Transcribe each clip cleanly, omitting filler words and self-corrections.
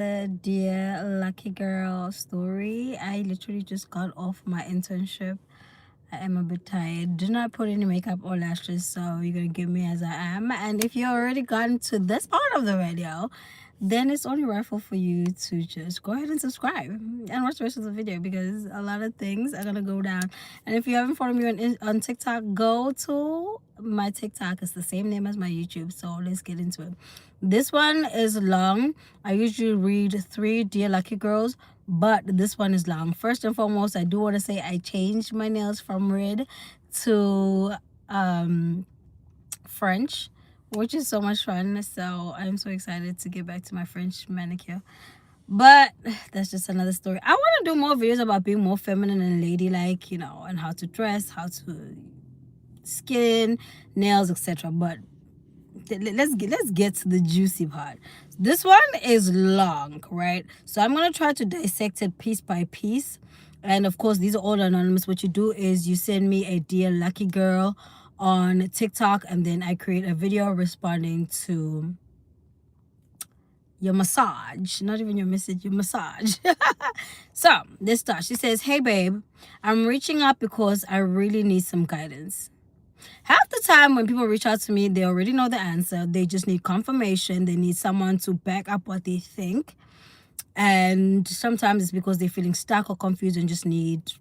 Dear lucky girl story. I literally just got off my internship. I am a bit tired. Do not put any makeup or lashes, so you're gonna give me as I am. And if you already gotten to this part of the video, then it's only rightful for you to just go ahead and subscribe and watch the rest of the video because a lot of things are gonna go down. And if you haven't followed me on TikTok, go to my TikTok. It's the same name as my YouTube. So let's get into it. This one is long. I usually read 3 Dear Lucky Girls, but this one is long. First and foremost, I do want to say I changed my nails from red to French, which is so much fun. So I'm so excited to get back to my French manicure. But that's just another story. I want to do more videos about being more feminine and ladylike, and how to dress, how to skin, nails, etc. But let's get to the juicy part. This one is long, right? So I'm gonna try to dissect it piece by piece. And of course, these are all anonymous. What you do is you send me a dear lucky girl on TikTok, and then I create a video responding to your massage, not even your message, your massage. So let's start. She says, "Hey babe, I'm reaching out because I really need some guidance. Half the time when people reach out to me, they already know the answer. They just need confirmation. They need someone to back up what they think. And sometimes it's because they're feeling stuck or confused and just need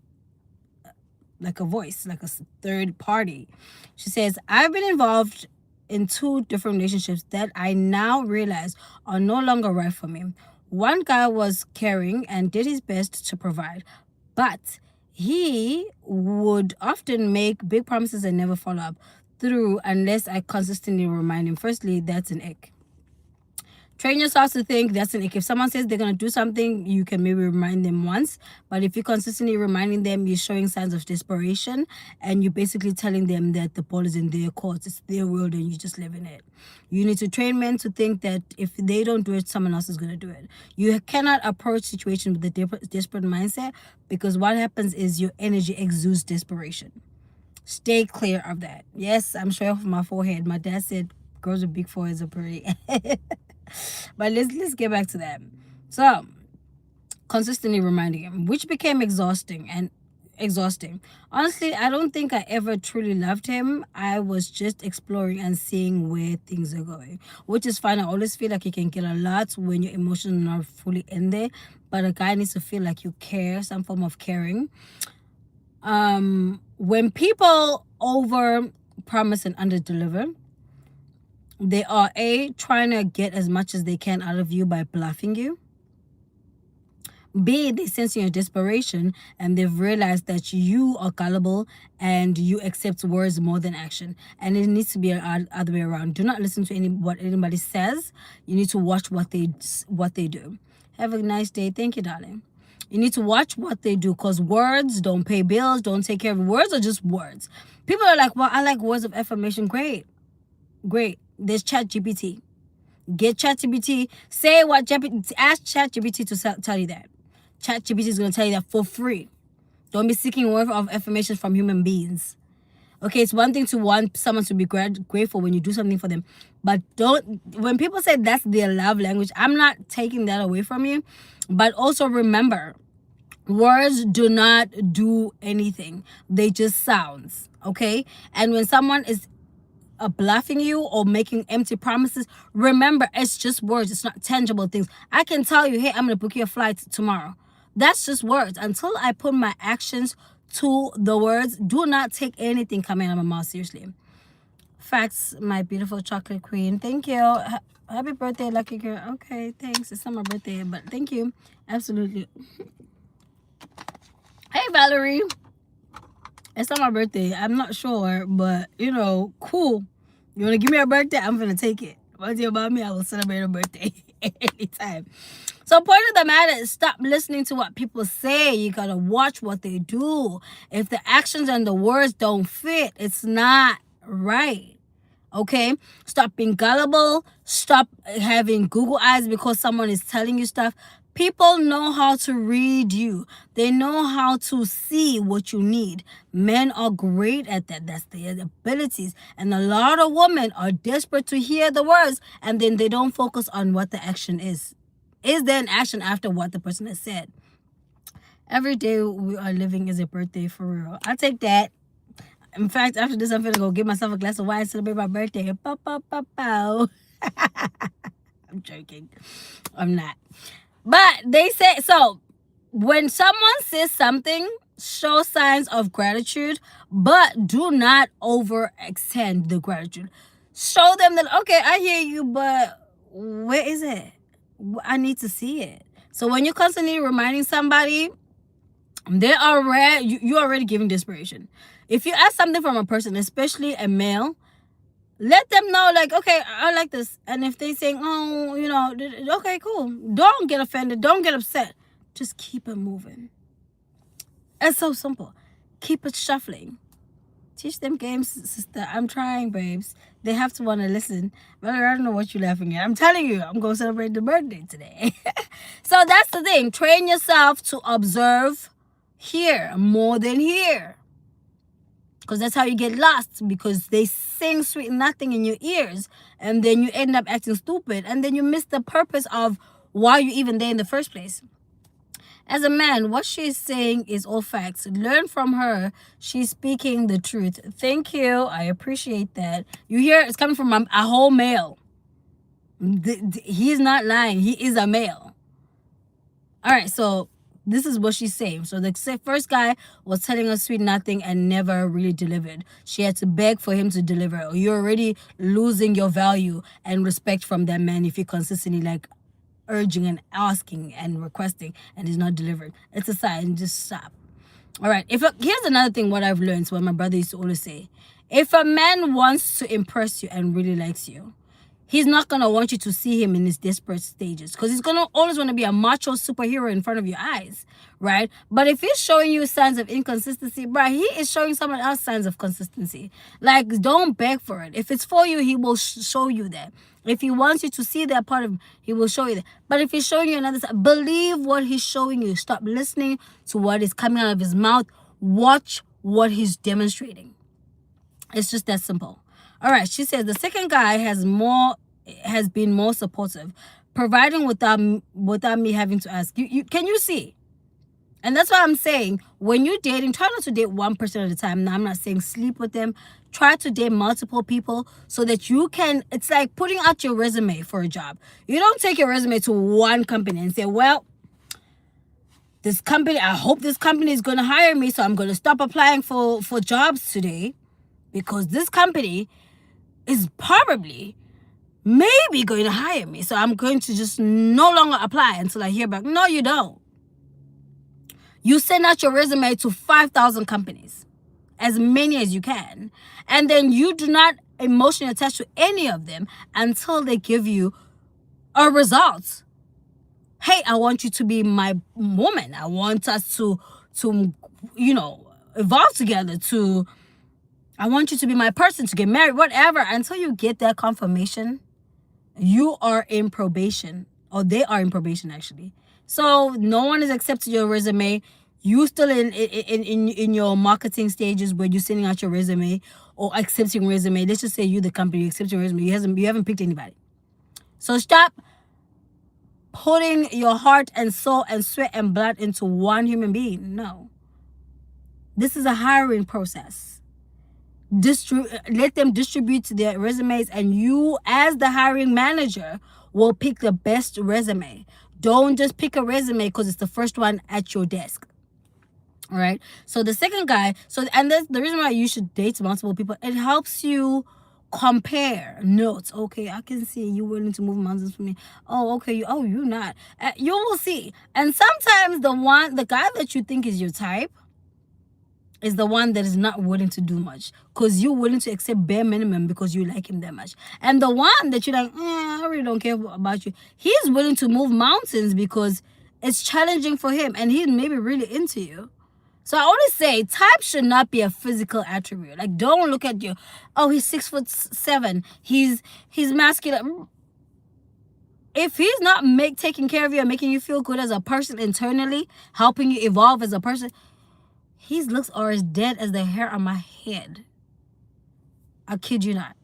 like a voice, like a third party." She says, "I've been involved in 2 different relationships that I now realize are no longer right for me. One guy was caring and did his best to provide, but he would often make big promises and never follow up through unless I consistently remind him. Firstly, that's an ick. Train yourself to think that's an ick. If someone says they're going to do something, you can maybe remind them once. But if you're consistently reminding them, you're showing signs of desperation. And you're basically telling them that the ball is in their court. It's their world and you just live in it. You need to train men to think that if they don't do it, someone else is going to do it. You cannot approach situations with a desperate mindset, because what happens is your energy exudes desperation. Stay clear of that. Yes, I'm showing off my forehead. My dad said girls with big foreheads are pretty. But let's get back to that. So, consistently reminding him, which became exhausting. Honestly, I don't think I ever truly loved him. I was just exploring and seeing where things are going, which is fine. I always feel like you can get a lot when your emotions are not fully in there, but a guy needs to feel like you care, some form of caring. When people over promise and under deliver, they are trying to get as much as they can out of you by bluffing you. B, they sense your desperation and they've realized that you are gullible and you accept words more than action. And it needs to be the other way around. Do not listen to what anybody says. You need to watch what they do. Have a nice day. Thank you, darling. You need to watch what they do, because words don't pay bills, don't take care of words are just words. People are like, well, I like words of affirmation. Great. There's ChatGPT. Get ChatGPT. Say what GPT. Ask ChatGPT to tell you that. ChatGPT is going to tell you that for free. Don't be seeking words of affirmation from human beings. Okay, it's one thing to want someone to be grateful when you do something for them, but don't. When people say that's their love language, I'm not taking that away from you, but also remember, words do not do anything. They just sounds. Okay, and when someone is bluffing you or making empty promises, remember, it's just words. It's not tangible things. I can tell you, hey, I'm going to book your flight tomorrow. That's just words. Until I put my actions to the words, do not take anything coming out of my mouth seriously. Facts, my beautiful chocolate queen. Thank you. Happy birthday, lucky girl. Okay, thanks. It's not my birthday, but thank you. Absolutely. Hey, Valerie. It's not my birthday. I'm not sure, but cool. You want to give me a birthday? I'm going to take it. One thing about me, I will celebrate a birthday anytime. So, point of the matter is, stop listening to what people say. You got to watch what they do. If the actions and the words don't fit, it's not right. Okay? Stop being gullible. Stop having Google eyes because someone is telling you stuff. People know how to read you. They know how to see what you need. Men are great at that. That's their abilities. And a lot of women are desperate to hear the words, and then they don't focus on what the action is. Is there an action after what the person has said? Every day we are living is a birthday for real. I'll take that. In fact, after this, I'm gonna go get myself a glass of wine and celebrate my birthday. Pow, pow, pow, pow. I'm joking. I'm not. But they say so. When someone says something, show signs of gratitude, but do not overextend the gratitude. Show them that, okay, I hear you, but where is it? I need to see it. So when you're constantly reminding somebody, they are you're already giving desperation. If you ask something from a person, especially a male, let them know, like, okay, I like this. And if they say, oh, okay, cool. Don't get offended. Don't get upset. Just keep it moving. It's so simple. Keep it shuffling. Teach them games, sister. I'm trying, babes. They have to want to listen. But I don't know what you're laughing at. I'm telling you, I'm going to celebrate the birthday today. So that's the thing. Train yourself to observe, hear more than hear. Because that's how you get lost, because they sing sweet nothing in your ears, and then you end up acting stupid, and then you miss the purpose of why you're even there in the first place. As a man, what she's saying is all facts. Learn from her. She's speaking the truth. Thank you. I appreciate that. You hear it's coming from a whole male. He's not lying. He is a male. All right, so this is what she's saying. So the first guy was telling her sweet nothing and never really delivered. She had to beg for him to deliver. You're already losing your value and respect from that man if you're consistently like urging and asking and requesting and he's not delivering. It's a sign. Just stop. All right. Here's another thing what I've learned, what my brother used to always say. If a man wants to impress you and really likes you, he's not going to want you to see him in his desperate stages, because he's going to always want to be a macho superhero in front of your eyes, right? But if he's showing you signs of inconsistency, bro, he is showing someone else signs of consistency. Like, don't beg for it. If it's for you, he will show you that. If he wants you to see that part of him, he will show you that. But if he's showing you another side, believe what he's showing you. Stop listening to what is coming out of his mouth. Watch what he's demonstrating. It's just that simple. All right, she says the second guy has been more supportive, providing without me having to ask. Can you see? And that's why I'm saying, when you're dating, try not to date one person at a time. Now, I'm not saying sleep with them. Try to date multiple people so that you can, it's like putting out your resume for a job. You don't take your resume to one company and say, well, this company, I hope this company is going to hire me, so I'm going to stop applying for jobs today, because this company is probably maybe going to hire me. So I'm going to just no longer apply until I hear back. No, you don't. You send out your resume to 5,000 companies, as many as you can. And then you do not emotionally attach to any of them until they give you a result. Hey, I want you to be my woman. I want us to evolve together, I want you to be my person, to get married, whatever. Until you get that confirmation, you are in probation, or they are in probation, actually. So no one is accepting your resume. You still in your marketing stages where you're sending out your resume or accepting resume. Let's just say you, the company, accepting resume. You haven't picked anybody. So stop putting your heart and soul and sweat and blood into one human being. No. This is a hiring process. Let them distribute their resumes, and you, as the hiring manager, will pick the best resume. Don't just pick a resume because it's the first one at your desk. All right. So the second guy, and that's the reason why you should date multiple people. It helps you compare notes. Okay, I can see you willing to move mountains for me. Oh, okay. You're not. You will see. And sometimes the guy that you think is your type is the one that is not willing to do much, because you're willing to accept bare minimum because you like him that much. And the one that you're like, I really don't care about you, he's willing to move mountains because it's challenging for him and he's maybe really into you. So I always say type should not be a physical attribute. Like, don't look at you, he's 6'7", he's masculine. If he's not taking care of you and making you feel good as a person internally, helping you evolve as a person, his looks are as dead as the hair on my head. I kid you not.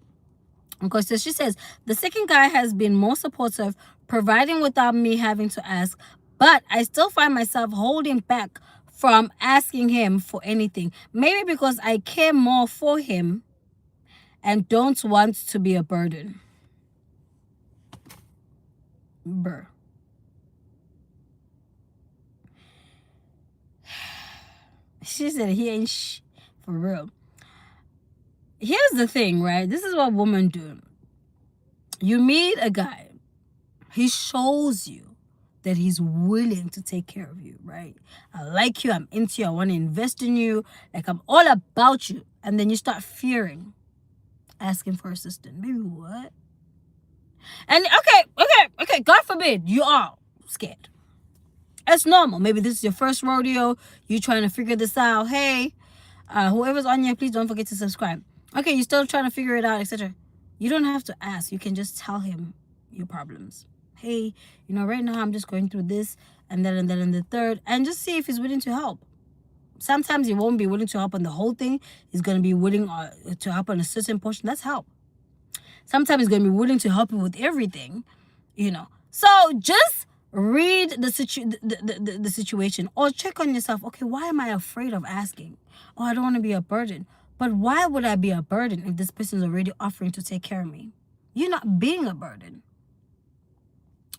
Okay, so she says, the second guy has been more supportive, providing without me having to ask, but I still find myself holding back from asking him for anything. Maybe because I care more for him and don't want to be a burden. Bruh. She said he ain't for real. Here's the thing, right? This is what women do. You meet a guy, he shows you that he's willing to take care of you, right? I like you, I'm into you, I want to invest in you, like I'm all about you. And then you start fearing asking for assistance. Maybe what? And okay, God forbid you are scared. It's normal. Maybe this is your first rodeo. You're trying to figure this out. Hey, whoever's on here, please don't forget to subscribe. Okay, you're still trying to figure it out, etc. You don't have to ask. You can just tell him your problems. Hey, right now I'm just going through this and that and that and the third, and just see if he's willing to help. Sometimes he won't be willing to help on the whole thing. He's going to be willing to help on a certain portion. That's help. Sometimes he's going to be willing to help you with everything, So just read the situation, or check on yourself. Okay, why am I afraid of asking? Oh, I don't want to be a burden. But why would I be a burden if this person is already offering to take care of me? You're not being a burden.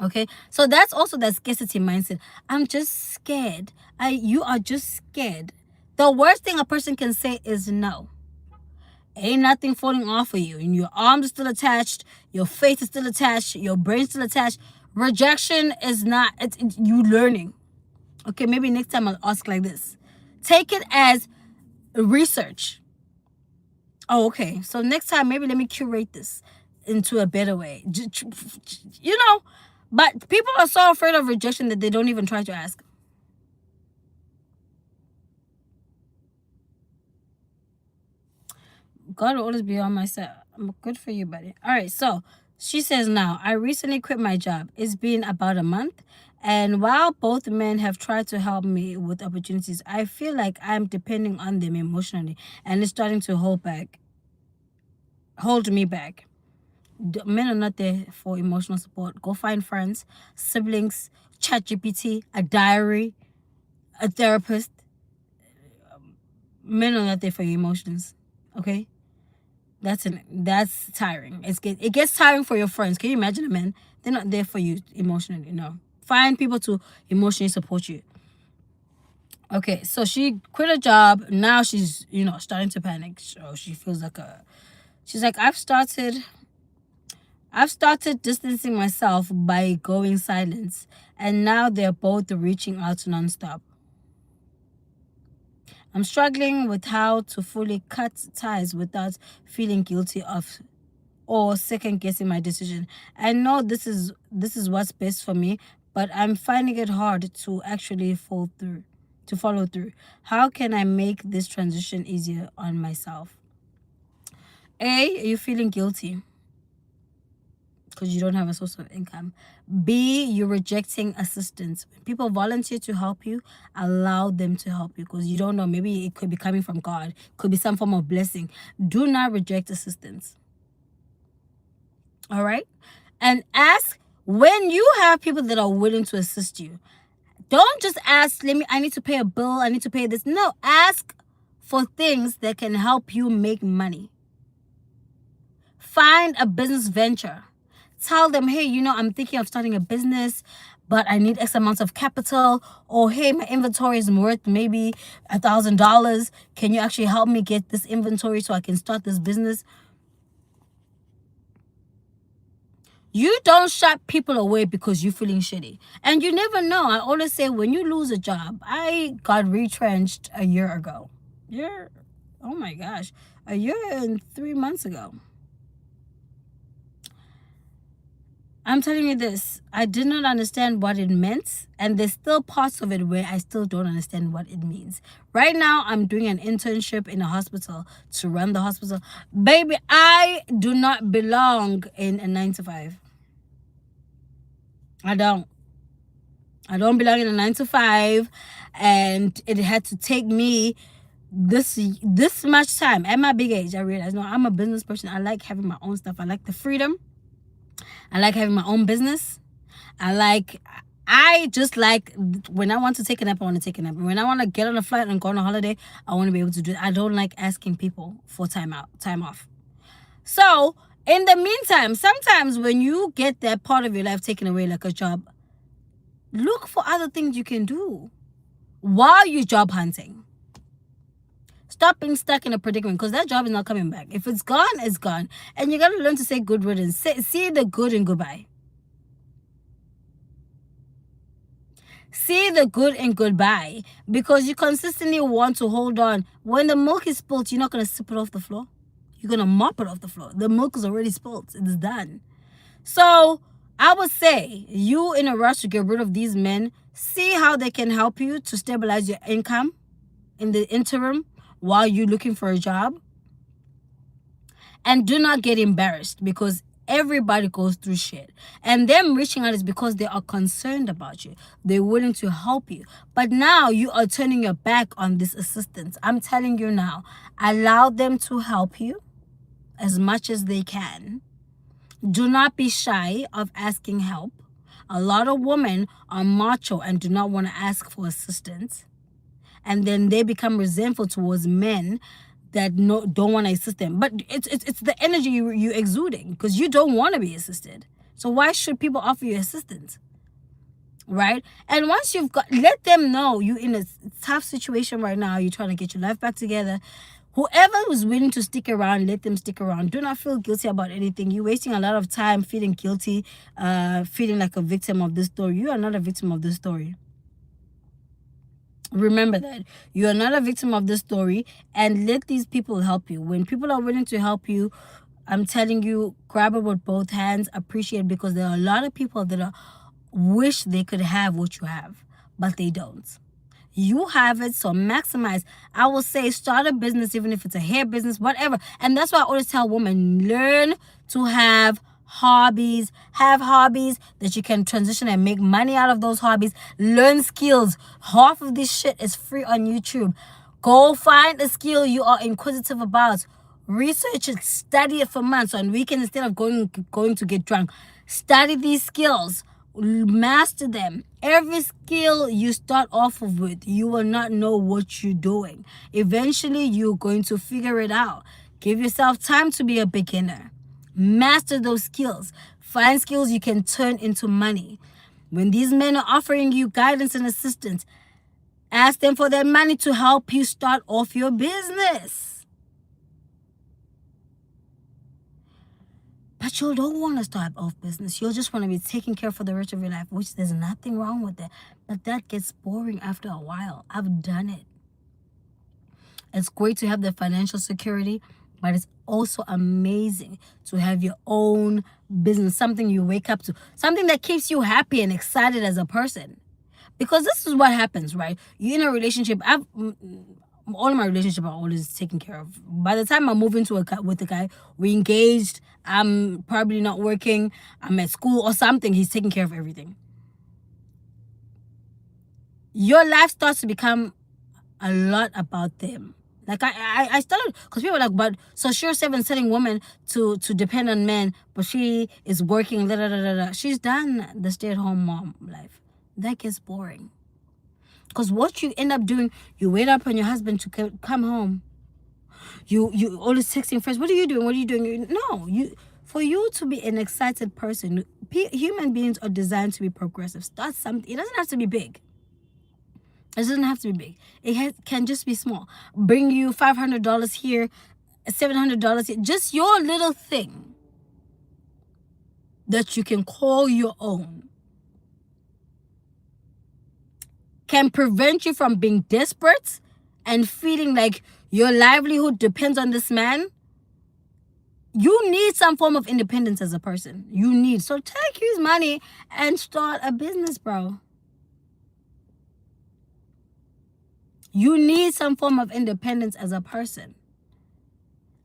Okay, so that's also that scarcity mindset. I'm just scared. You are just scared. The worst thing a person can say is no. Ain't nothing falling off of you, and your arms are still attached, your face is still attached, your brain's still attached. Rejection is not. It's you learning. Okay, maybe next time I'll ask like this. Take it as research. Oh, okay. So next time, maybe let me curate this into a better way. But people are so afraid of rejection that they don't even try to ask. God will always be on my side. I'm good for you, buddy. All right, so she says now, I recently quit my job. It's been about a month. And while both men have tried to help me with opportunities, I feel like I'm depending on them emotionally, and it's starting to hold me back. Men are not there for emotional support. Go find friends, siblings, ChatGPT, a diary, a therapist. Men are not there for your emotions. Okay? That's tiring. It gets tiring for your friends. Can you imagine a man? They're not there for you emotionally. No. Find people to emotionally support you. Okay, so she quit her job. Now she's, starting to panic. So she feels like she's like, I've started distancing myself by going silent, and now they're both reaching out nonstop. I'm struggling with how to fully cut ties without feeling guilty of or second guessing my decision. I know this is what's best for me, but I'm finding it hard to actually follow through. How can I make this transition easier on myself? A, are you feeling guilty because you don't have a source of income? B, you're rejecting assistance. When people volunteer to help you, allow them to help you, because you don't know, maybe it could be coming from God, could be some form of blessing. Do not reject assistance. All right? And ask when you have people that are willing to assist you. Don't just ask, I need to pay a bill, I need to pay this. No, ask for things that can help you make money. Find a business venture. Tell them, hey, I'm thinking of starting a business, but I need X amounts of capital. Or, hey, my inventory is worth maybe $1,000. Can you actually help me get this inventory so I can start this business? You don't shut people away because you're feeling shitty. And you never know. I always say, when you lose a job, I got retrenched a year ago. Oh my gosh. A year and 3 months ago. I'm telling you this, I did not understand what it meant, and there's still parts of it where I still don't understand what it means. Right now, I'm doing an internship in a hospital to run the hospital. Baby, I do not belong in a 9-to-5. I don't belong in a 9-to-5, and it had to take me this much time. At my big age, I realized, no, I'm a business person. I like having my own stuff. I like the freedom. I like having my own business. I just like when I want to take a nap, I want to take a nap. When I want to get on a flight and go on a holiday, I want to be able to do it. I don't like asking people for time off. So in the meantime, sometimes when you get that part of your life taken away, like a job, look for other things you can do while you're job hunting. Stop being stuck in a predicament, because that job is not coming back. If it's gone, it's gone. And you got to learn to say good riddance. See the good and goodbye. See the good and goodbye, because you consistently want to hold on. When the milk is spilled, you're not going to sip it off the floor. You're going to mop it off the floor. The milk is already spilled. It's done. So I would say, you in a rush to get rid of these men, see how they can help you to stabilize your income in the interim while you're looking for a job. And do not get embarrassed, because everybody goes through shit. And them reaching out is because they are concerned about you. They're willing to help you. But now you are turning your back on this assistance. I'm telling you now, allow them to help you as much as they can. Do not be shy of asking help. A lot of women are macho and do not want to ask for assistance. And then they become resentful towards men that don't want to assist them. But it's the energy you're exuding, because you don't want to be assisted. So why should people offer you assistance? Right? And once you've got, let them know you're in a tough situation right now. You're trying to get your life back together. Whoever was willing to stick around, let them stick around. Do not feel guilty about anything. You're wasting a lot of time feeling guilty, feeling like a victim of this story. You are not a victim of this story. Remember that you are not a victim of this story, and let these people help you. When people are willing to help you, I'm telling you, grab it with both hands, appreciate it, because there are a lot of people that wish they could have what you have, but they don't. You have it, so maximize. I will say, start a business, even if it's a hair business, whatever. And that's why I always tell women, learn to have hobbies. Have hobbies that you can transition and make money out of those hobbies. Learn skills. Half of this shit is free on YouTube. Go find a skill you are inquisitive about. Research it, study it for months. On weekends, instead of going to get drunk, study these skills. Master them. Every skill you start off with, you will not know what you're doing. Eventually, you're going to figure it out. Give yourself time to be a beginner. Master those skills. Find skills you can turn into money. When these men are offering you guidance and assistance, ask them for that money to help you start off your business. But you don't want to start off business. You just want to be taking care for the rest of your life, which there's nothing wrong with that. But that gets boring after a while. I've done it. It's great to have the financial security, but it's also amazing to have your own business, something you wake up to, something that keeps you happy and excited as a person. Because this is what happens, right? You're in a relationship. All of my relationships are always taken care of. By the time I move into with a guy, we engaged. I'm probably not working. I'm at school or something. He's taking care of everything. Your life starts to become a lot about them. Like I started, because people were like, but so she's setting women to depend on men, but she is working. She's done the stay-at-home mom life. That gets boring. Because what you end up doing, you wait up on your husband to come home. You always texting friends. What are you doing? What are you doing? No, for you to be an excited person, human beings are designed to be progressive. Start something. It doesn't have to be big. It doesn't have to be big. It can just be small. Bring you $500 here, $700 here. Just your little thing that you can call your own can prevent you from being desperate and feeling like your livelihood depends on this man. You need some form of independence as a person. You need. So take his money and start a business, bro. You need some form of independence as a person.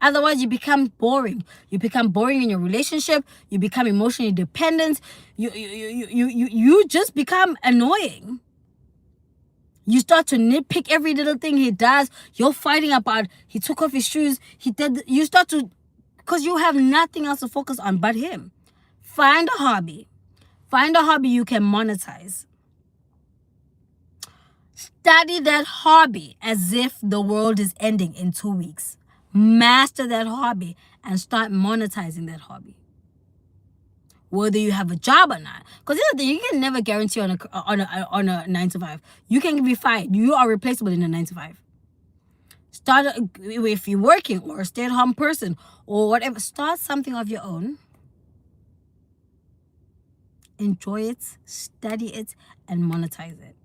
Otherwise, you become boring. You become boring in your relationship. You become emotionally dependent. You just become annoying. You start to nitpick every little thing he does. You're fighting about, he took off his shoes. He did. You start to, because you have nothing else to focus on but him. Find a hobby. Find a hobby you can monetize. Study that hobby as if the world is ending in 2 weeks. Master that hobby and start monetizing that hobby. Whether you have a job or not, because you can never guarantee on a 9 to 5. You can be fired. You are replaceable in a 9 to 5. Start if you're working or a stay-at-home person or whatever. Start something of your own. Enjoy it, study it, and monetize it.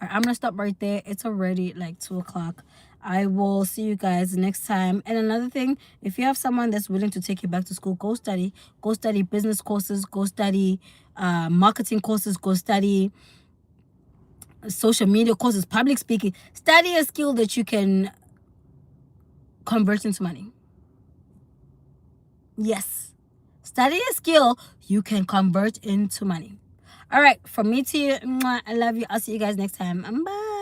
All right, I'm gonna stop right there. It's already like 2 o'clock. I will see you guys next time. And another thing, if you have someone that's willing to take you back to school, go study business courses, go study marketing courses, go study social media courses, public speaking. Study a skill that you can convert into money. Yes, study a skill you can convert into money. All right, from me to you, I love you. I'll see you guys next time. Bye.